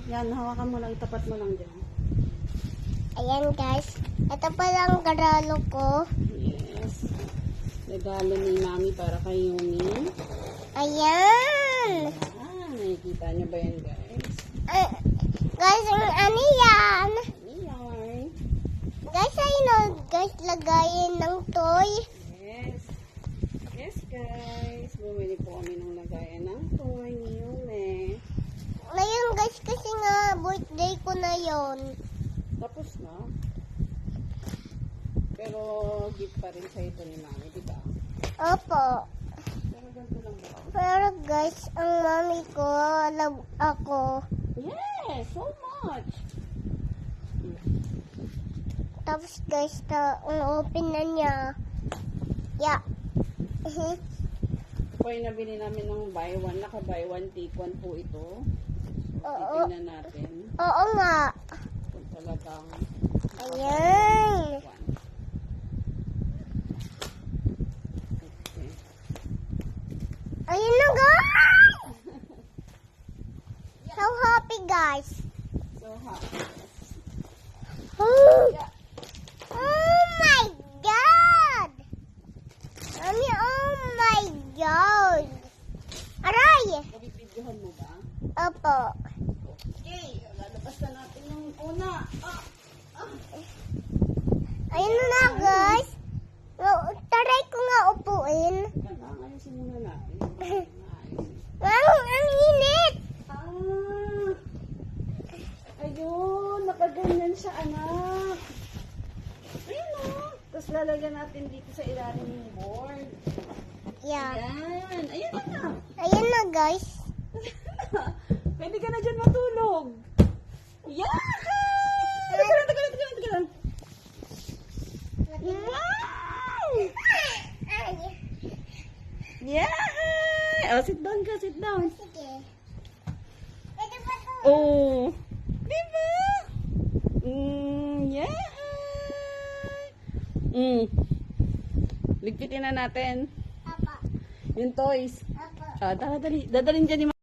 Yan, hawakan mo lang, itapat mo lang dyan. Ayan guys. Ito pa lang regalo ko. Yes. Regalo ni Mami para kay Yumi. Ayan. Nakikita niyo ba yan, guys? Guys, ano yan? Ayan. Guys, ayun guys, lagayin ng toy. Yes. Yes, guys. Bumili po kami ng lagayan ng toy ni Yumi. Ngayon guys, kasi nga birthday ko na yon. Tapos na. Pero gift pa rin sa ito ni Mami, di ba? Opo. Pero ganito lang ba? Pero guys, ang mami ko, love ako. Yes, so much. Tapos guys, open na niya. Yeah. Ito po yung nabili namin ng buy one. Naka-buy one, take one po ito. Oo. Titingnan natin Oo nga. kung talagang Ayan. one. Okay. Ayun na guys! So happy guys. So happy. Oh, oh my God! Mami, oh my God! Aray! Nabibidyohan mo ba? Opo. Okay, lalabas na natin yung una. Ayun na guys. Taray ko nga upuin. Kailangan ayusin muna natin. Ayusin. Wow, ang init! Ayun, nakaganyan siya, anak. Ayun o. Tapos lalagyan natin dito sa ilalim ng board. Yeah. Ayan. Ayan na. Ayun na guys. Pwede ka na dyan matulog. Yeah! Tagal. Wow! Yeah! Oh, sit down ka, sit down. Sige. Pwede ba ito? Oh! Diba? Yeah! Ligpitin na natin Apa. yung toys. Apa. Dadalhin dyan ni